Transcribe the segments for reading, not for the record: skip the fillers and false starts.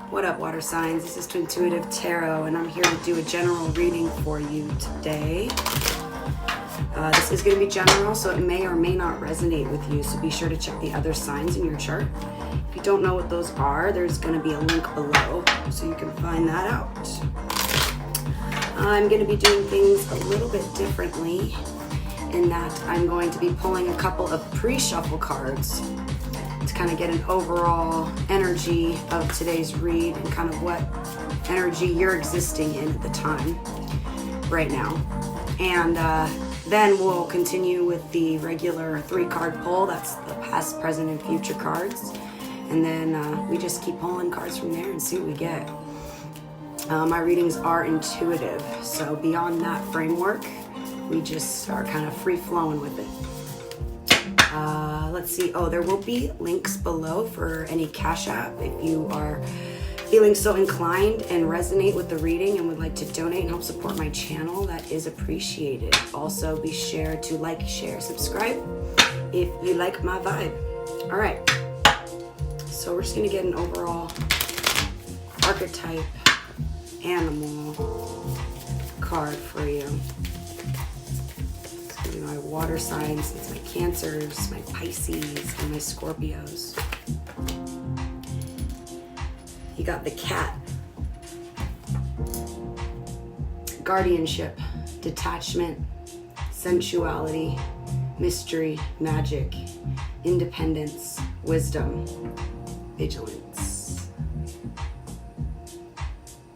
What up, water signs? This is Twintuitive Tarot, and I'm here to do a general reading for you today. This is going to be general, so it may or may not resonate with you, so be sure to check the other signs in your chart. If you don't know what those are, there's going to be a link below, so you can find that out. I'm going to be doing things a little bit differently in that I'm going to be pulling a couple of pre-shuffle cards to kind of get an overall energy of today's read and kind of what energy you're existing in at the time right now. And then we'll continue with the regular 3-card pull. That's the past, present, and future cards. And then we just keep pulling cards from there and see what we get. My readings are intuitive, so beyond that framework, we just are kind of free-flowing with it. Let's see. Oh, there will be links below for any Cash App if you are feeling so inclined and resonate with the reading and would like to donate and help support my channel. That is appreciated. Also, be sure to like, share, subscribe if you like my vibe. All right. So we're just going to get an overall archetype animal card for you. My water signs, it's my Cancers, my Pisces, and my Scorpios. You got the cat. Guardianship, detachment, sensuality, mystery, magic, independence, wisdom, vigilance.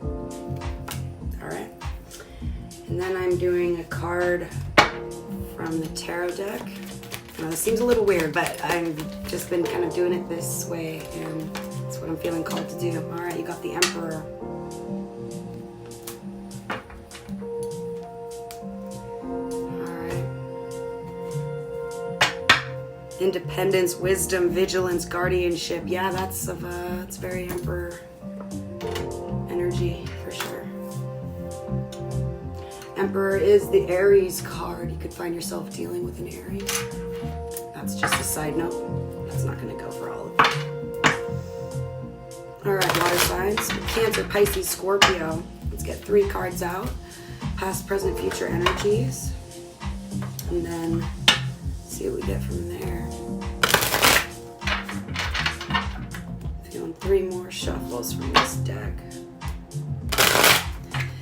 All right. And then I'm doing a card from the tarot deck. This seems a little weird, but I've just been kind of doing it this way, and that's what I'm feeling called to do. All right, you got the Emperor. All right. Independence, wisdom, vigilance, guardianship. Yeah, that's very Emperor energy for sure. Emperor is the Aries card. You could find yourself dealing with an Aries. That's just a side note. That's not going to go for all of them. All right, water signs. Cancer, Pisces, Scorpio. Let's get 3 cards out. Past, present, future energies. And then see what we get from there. Feeling 3 more shuffles from this deck.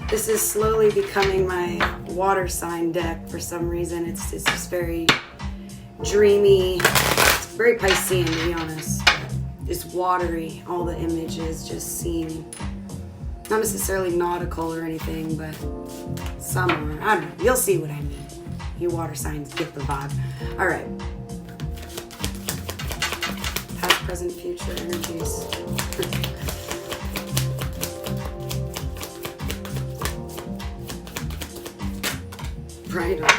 This is slowly becoming my water sign deck for some reason. It's just very dreamy. It's very Piscean, to be honest. It's watery. All the images just seem not necessarily nautical or anything, but summer. I don't know. You'll see what I mean. You water signs get the vibe. All right. Past, present, future energies. Right on.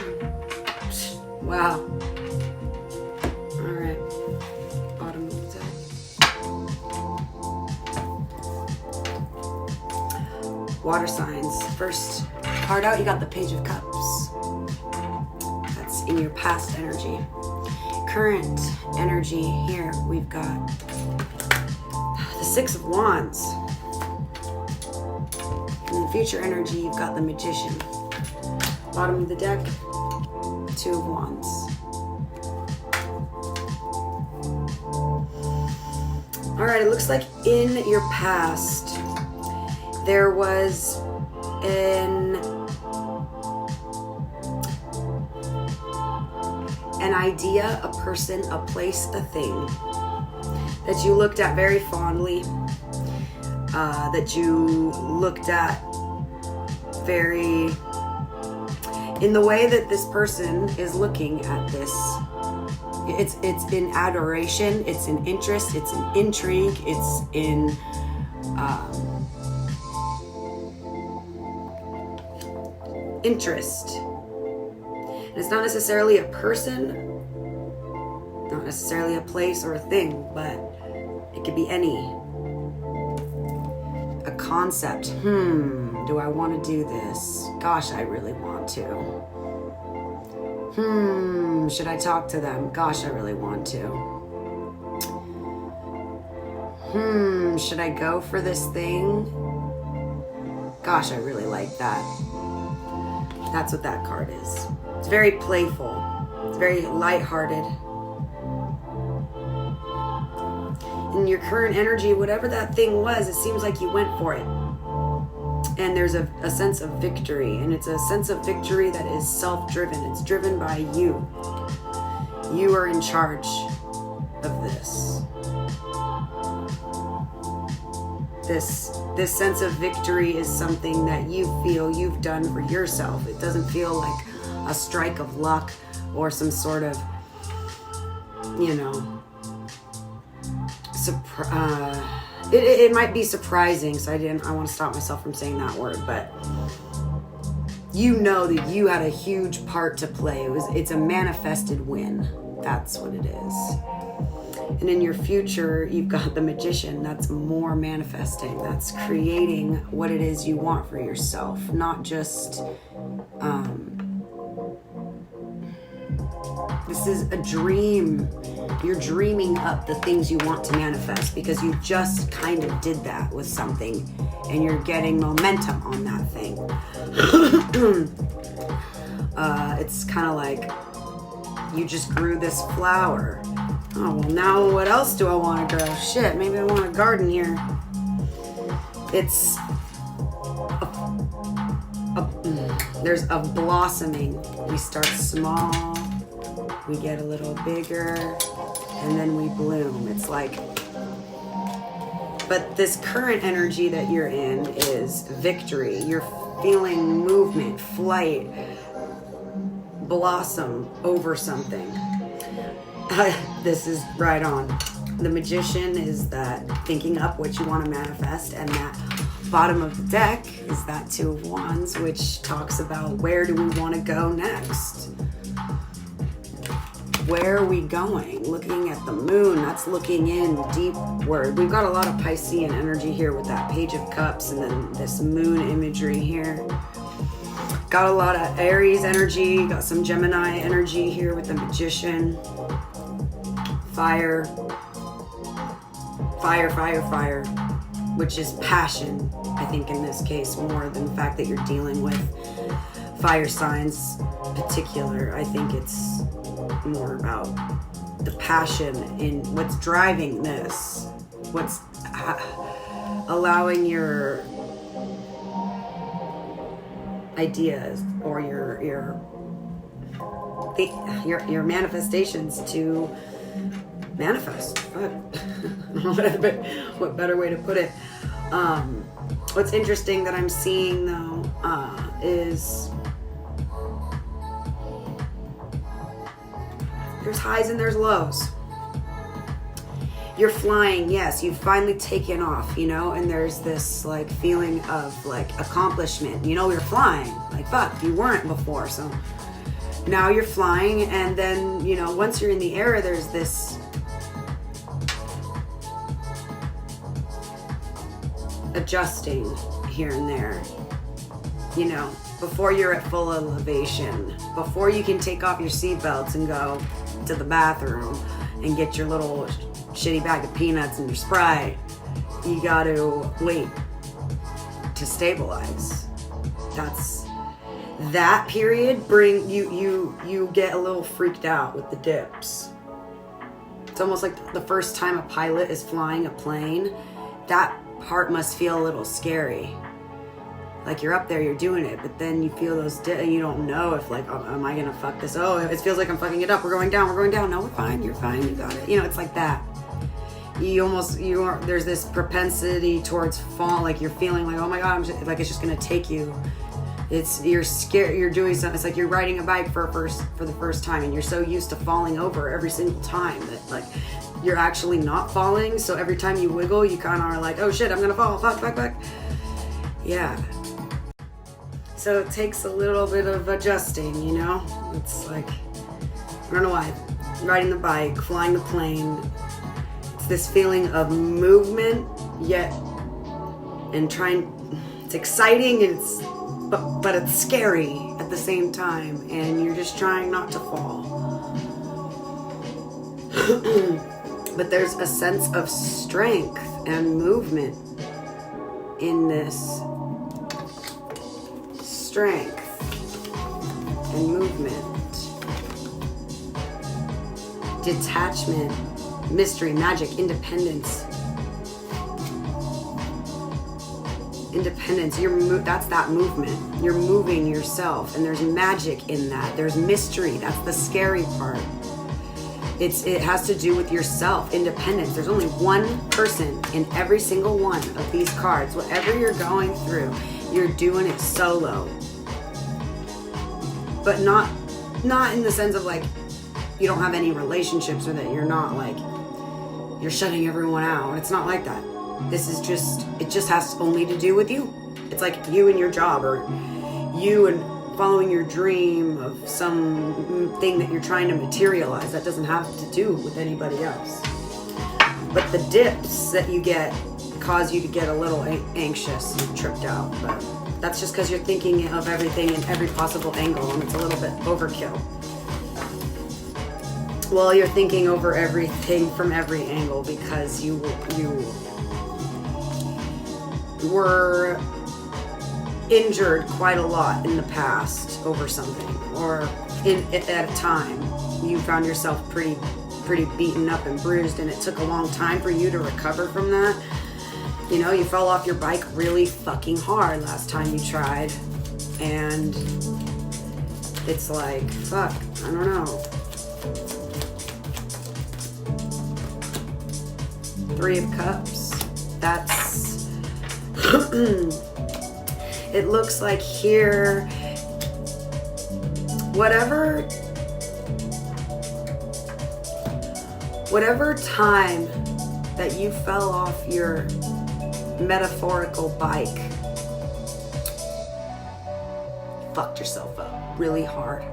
Wow. All right. Bottom of the deck. Water signs. First card out, you got the Page of Cups. That's in your past energy. Current energy here, we've got the 6 of Wands. In the future energy, you've got the Magician. Bottom of the deck, 2 of Wands. All right, it looks like in your past, there was an idea, a person, a place, a thing that you looked at very fondly, that you looked at very... in the way that this person is looking at this, it's in adoration, it's in interest, it's in intrigue, it's in interest. And it's not necessarily a person, not necessarily a place or a thing, but it could be any. A concept. Do I want to do this? Gosh, I really want to. Should I talk to them? Gosh, I really want to. should I go for this thing? Gosh, I really like that. That's what that card is. It's very playful. It's very lighthearted. In your current energy, whatever that thing was, it seems like you went for it. And there's a sense of victory. And it's a sense of victory that is self-driven. It's driven by you. You are in charge of this. This sense of victory is something that you feel you've done for yourself. It doesn't feel like a strike of luck or some sort of, you know, it might be surprising. So I want to stop myself from saying that word, but you know that you had a huge part to play. It's a manifested win. That's what it is. And in your future, you've got the Magician. That's more manifesting. That's creating what it is you want for yourself. Not just, this is a dream. You're dreaming up the things you want to manifest because you just kind of did that with something and you're getting momentum on that thing. It's kind of like you just grew this flower. Oh, well, now what else do I want to grow? Shit, maybe I want a garden here. It's there's a blossoming. We start small, we get a little bigger, and then we bloom. It's like, but this current energy that you're in is victory. You're feeling movement, flight, blossom over something. This is right on. The Magician is that thinking up what you want to manifest, and that bottom of the deck is that Two of Wands, which talks about where do we want to go next? Where are we going? Looking at the moon, that's looking in deepward. We've got a lot of Piscean energy here with that Page of Cups and then this moon imagery here. Got a lot of Aries energy, got some Gemini energy here with the Magician. Fire, fire, fire, fire, which is passion, I think in this case, more than the fact that you're dealing with fire signs particular. I think it's more about the passion in what's driving this, what's allowing your ideas or your manifestations to manifest. I don't know what better way to put it. What's interesting that I'm seeing though is there's highs and there's lows. You're flying, yes, you've finally taken off, you know, and there's this like feeling of like accomplishment. You know, you're flying. Like, fuck, you weren't before, so now you're flying, and then, you know, once you're in the air, there's this adjusting here and there, you know, before you're at full elevation, before you can take off your seatbelts and go to the bathroom and get your little shitty bag of peanuts and your Sprite, you got to wait to stabilize. That's that period. Bring you get a little freaked out with the dips. It's almost like the first time a pilot is flying a plane. That part must feel a little scary. Like you're up there, you're doing it, but then you feel those you don't know if like, oh, am I gonna fuck this? Oh, it feels like I'm fucking it up. We're going down. No, we're fine. You're fine. You got it. You know, it's like that. There's this propensity towards fall. Like you're feeling like, oh my God, like it's just gonna take you. You're scared. You're doing something. It's like you're riding a bike for the first time, and you're so used to falling over every single time that like you're actually not falling. So every time you wiggle, you kind of are like, oh shit, I'm gonna fall. Fuck. Yeah. So it takes a little bit of adjusting, you know? It's like, I don't know why. Riding the bike, flying the plane. It's this feeling of movement, yet, and it's exciting, and but it's scary at the same time, and you're just trying not to fall. But there's a sense of strength and movement in this. Strength and movement, detachment, mystery, magic, independence. Independence, that's that movement. You're moving yourself, and there's magic in that. There's mystery. That's the scary part. It has to do with yourself, independence. There's only one person in every single one of these cards. Whatever you're going through, you're doing it solo. But not in the sense of like you don't have any relationships, or that you're not like you're shutting everyone out. It's not like that. This is just, it just has only to do with you. It's like you and your job, or you and following your dream of some thing that you're trying to materialize. That doesn't have to do with anybody else. But the dips that you get cause you to get a little anxious and tripped out. But that's just because you're thinking of everything in every possible angle, and it's a little bit overkill. Well, you're thinking over everything from every angle because you were injured quite a lot in the past over something, or at a time you found yourself pretty beaten up and bruised, and it took a long time for you to recover from that. You know, you fell off your bike really fucking hard last time you tried, and it's like, fuck, I don't know. 3 of Cups, that's it looks like here, whatever time that you fell off your metaphorical bike, fucked yourself up really hard.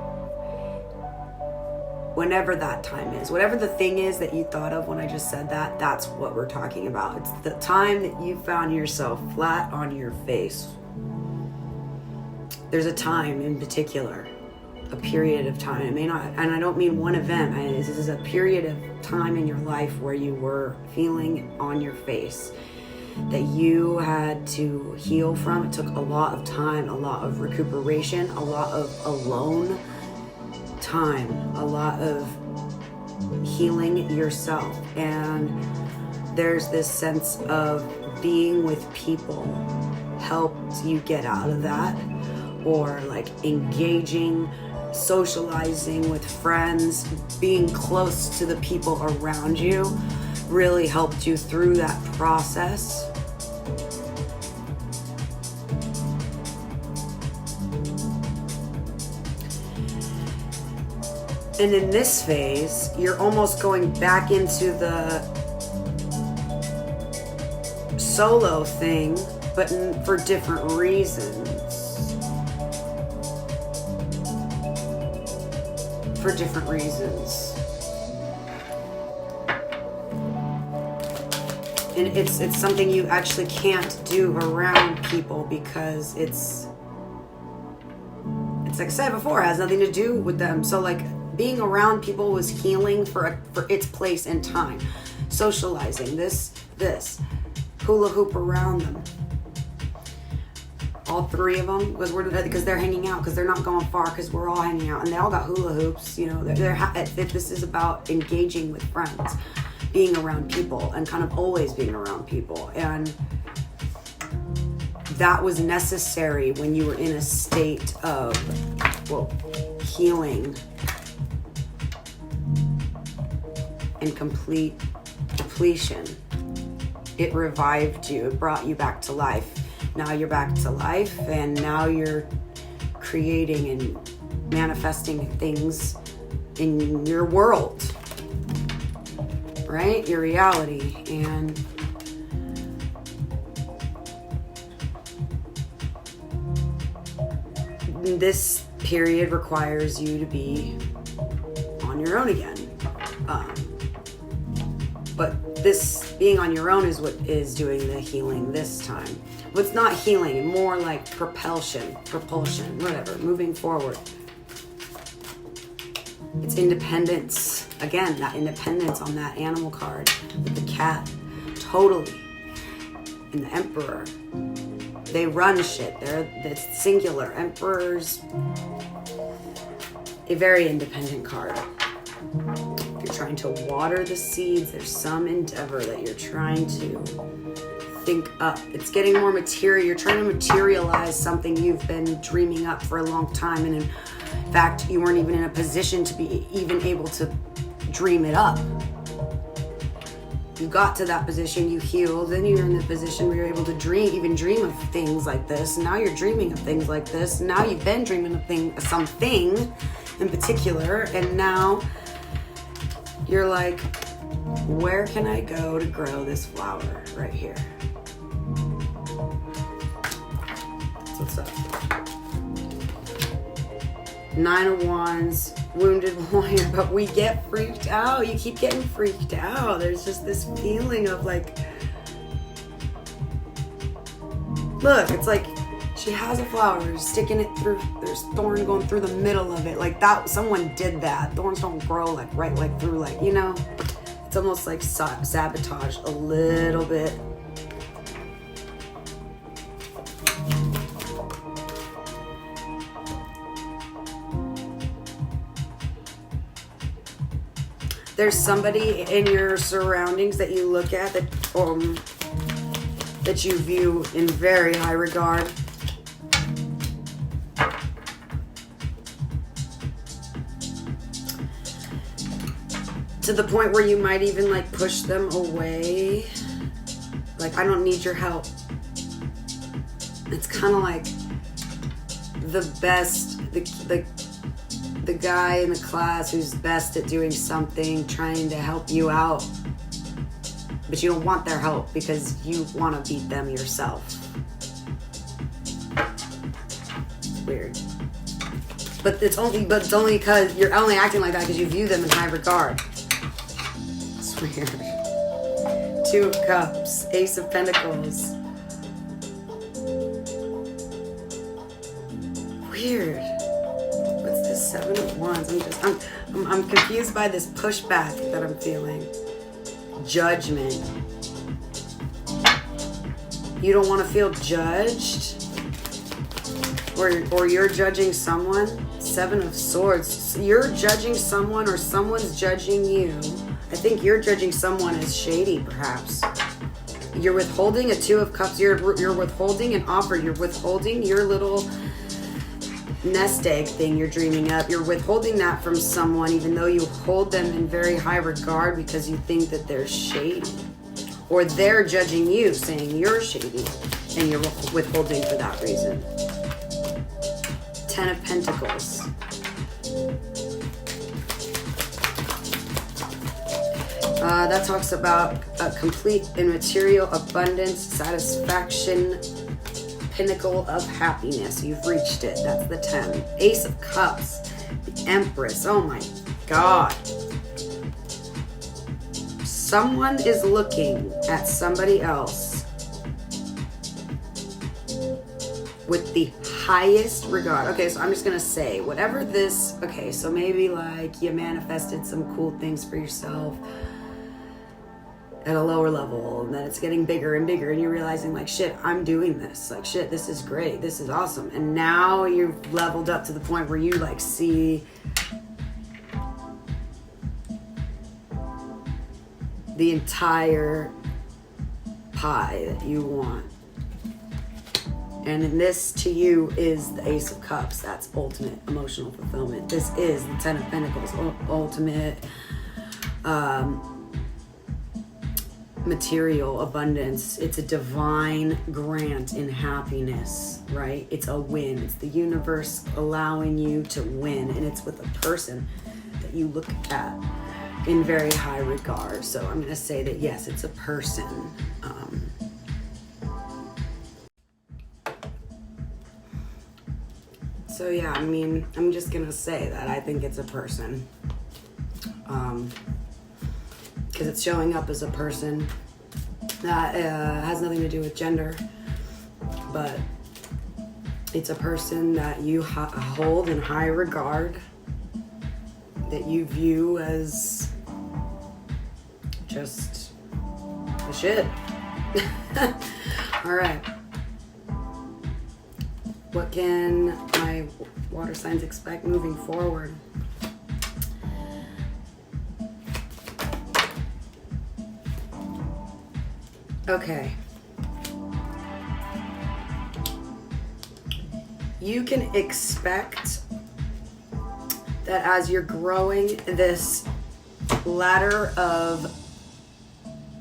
Whenever that time is, whatever the thing is that you thought of when I just said that, that's what we're talking about. It's the time that you found yourself flat on your face. There's a time in particular, a period of time. It may not, and I don't mean one event. This is a period of time in your life where you were feeling on your face that you had to heal from. It took a lot of time, a lot of recuperation, a lot of alone time, a lot of healing yourself. And there's this sense of being with people helped you get out of that, or like engaging, socializing with friends, being close to the people around you really helped you through that process. And in this phase, you're almost going back into the solo thing, but for different reasons. For different reasons. And it's something you actually can't do around people, because it's like I said before, it has nothing to do with them. So like being around people was healing for its place in time. Socializing, this, hula hoop around them. All 3 of them, because they're hanging out, because they're not going far, because we're all hanging out, and they all got hula hoops. You know, this is about engaging with friends, being around people, and kind of always being around people. And that was necessary when you were in a state of, well, healing and complete depletion. It revived you. It brought you back to life. Now you're back to life, and now you're creating and manifesting things in your world, right? Your reality. And this period requires you to be on your own again. But this being on your own is what is doing the healing this time. Well, it's not healing, more like propulsion, whatever, moving forward. It's independence. Again, that independence on that animal card with the cat. Totally and the Emperor. They run shit. It's singular. Emperor's a very independent card. You're trying to water the seeds. There's some endeavor that you're trying to think up. It's getting more material. You're trying to materialize something you've been dreaming up for a long time. And in fact, you weren't even in a position to be even able to dream it up. You got to that position, you healed, then you're in the position where you're able to dream of things like this. Now you're dreaming of things like this. Now you've been dreaming of something in particular, and now you're like, where can I go to grow this flower right here? That's what's up. 9 of Wands, wounded warrior, but we get freaked out. You keep getting freaked out. There's just this feeling of like, look, it's like she has a flower, sticking it through, there's thorn going through the middle of it. Like that, someone did that. Thorns don't grow like right, like through, like, you know, it's almost like sabotage a little bit. There's somebody in your surroundings that you look at that you view in very high regard. To the point where you might even like push them away. Like, I don't need your help. It's kind of like the best, the guy in the class who's best at doing something, trying to help you out, but you don't want their help because you want to beat them yourself. It's weird. But it's only because you're only acting like that because you view them in high regard. It's weird. 2 of Cups, Ace of Pentacles. Weird. 7 of Wands. I'm confused by this pushback that I'm feeling. Judgment. You don't want to feel judged, or you're judging someone. 7 of Swords. You're judging someone, or someone's judging you. I think you're judging someone as shady, perhaps. You're withholding a 2 of Cups. You're withholding an offer. You're withholding your little nest egg thing you're dreaming up. You're withholding that from someone, even though you hold them in very high regard because you think that they're shady, or they're judging you, saying you're shady, and you're withholding for that reason. 10 of Pentacles. That talks about a complete and material abundance, satisfaction, pinnacle of happiness. You've reached it. That's the 10. Ace of Cups, the Empress. Oh my God. Someone is looking at somebody else with the highest regard. Okay, so I'm just gonna say, whatever this, okay, so maybe like you manifested some cool things for yourself at a lower level, and then it's getting bigger and bigger, and you're realizing like, shit, I'm doing this, like, shit, this is great, this is awesome. And now you've leveled up to the point where you like see the entire pie that you want. And this to you is the Ace of Cups. That's ultimate emotional fulfillment. This is the 10 of Pentacles, ultimate material abundance. It's a divine grant in happiness, right? It's a win. It's the universe allowing you to win, and it's with a person that you look at in very high regard. So I'm going to say that yes, it's a person. So yeah, I mean, I'm just going to say that I think it's a person. Because it's showing up as a person that has nothing to do with gender, but it's a person that you hold in high regard, that you view as just the shit. All right. What can my water signs expect moving forward? Okay. You can expect that as you're growing this ladder of,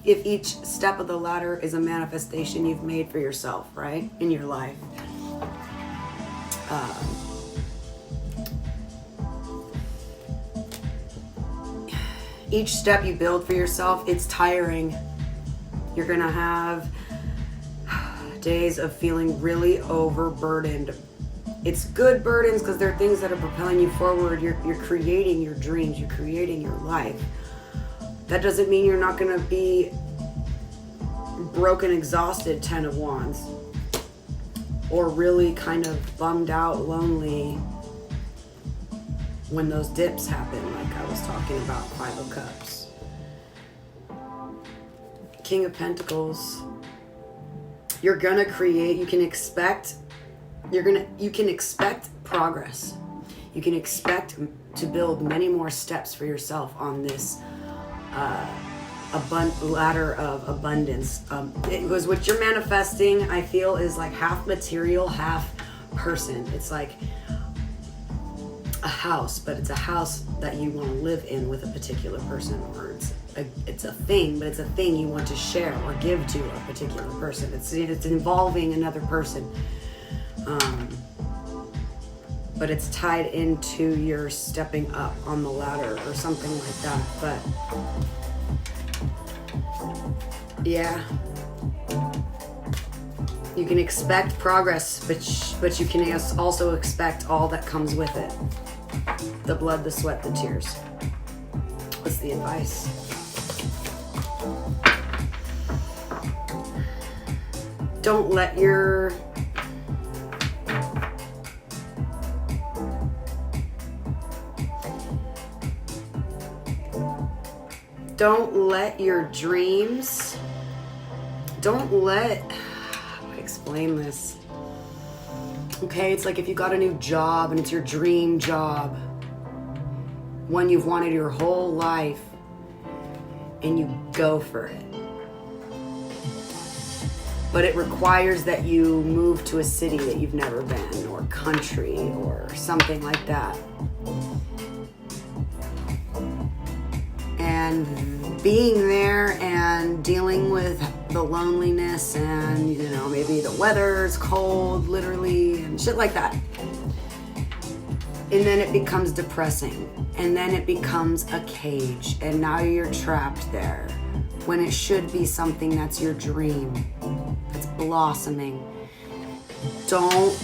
if each step of the ladder is a manifestation you've made for yourself, right, in your life. Each step you build for yourself, it's tiring. You're gonna have days of feeling really overburdened. It's good burdens because they're things that are propelling you forward. You're creating your dreams, you're creating your life. That doesn't mean you're not gonna be broken, exhausted, 10 of Wands, or really kind of bummed out, lonely when those dips happen, like I was talking about, 5 of Cups. King of Pentacles. You're gonna create, you can expect progress. You can expect to build many more steps for yourself on this ladder of abundance. Because what you're manifesting, I feel, is like half material, half person. It's like a house, but it's a house that you want to live in with a particular person, or it's a thing, but it's a thing you want to share or give to a particular person. It's involving another person, but it's tied into your stepping up on the ladder or something like that. But yeah, you can expect progress, but you can also expect all that comes with it. The blood, the sweat, the tears. What's the advice? Don't let your dreams, how do I explain this? Okay, it's like if you got a new job and it's your dream job, one you've wanted your whole life, and you go for it. But it requires that you move to a city that you've never been, or country, or something like that. And being there and dealing with the loneliness and, you know, maybe the weather's cold, literally, and shit like that. And then it becomes depressing. And then it becomes a cage. And now you're trapped there. When it should be something that's your dream. It's blossoming. Don't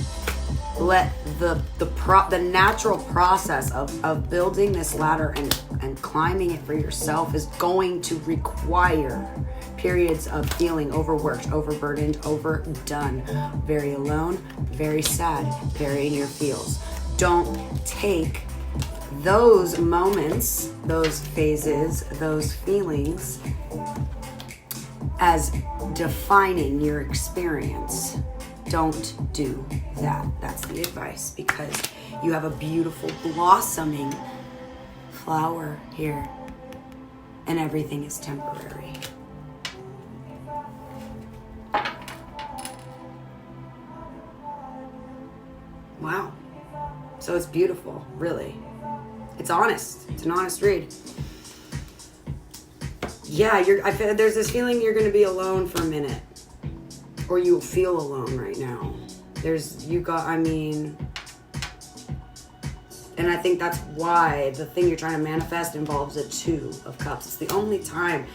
let the natural process of building this ladder and climbing it for yourself is going to require periods of feeling overworked, overburdened, overdone, very alone, very sad, very in your feels. Don't take those moments, those phases, those feelings as defining your experience. Don't do that. That's the advice, because you have a beautiful blossoming flower here, and everything is temporary. Wow. So it's beautiful, really. It's honest. It's an honest read. Yeah, I feel there's this feeling you're going to be alone for a minute, or you feel alone right now. And I think that's why the thing you're trying to manifest involves a 2 of Cups. It's the only time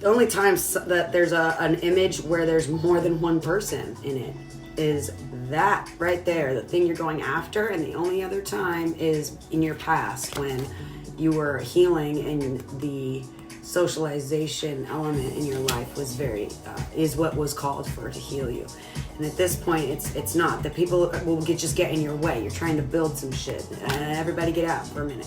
that there's an image where there's more than one person in it is that right there, the thing you're going after. And the only other time is in your past when you were healing, and the socialization element in your life was is what was called for to heal you. And at this point, it's not. The people will just get in your way. You're trying to build some shit. Everybody get out for a minute.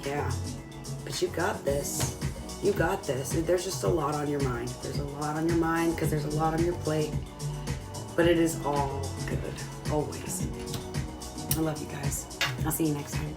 Yeah. But you got this. You got this. There's just a lot on your mind. There's a lot on your mind because there's a lot on your plate. But it is all good. Always. I love you guys. I'll see you next time.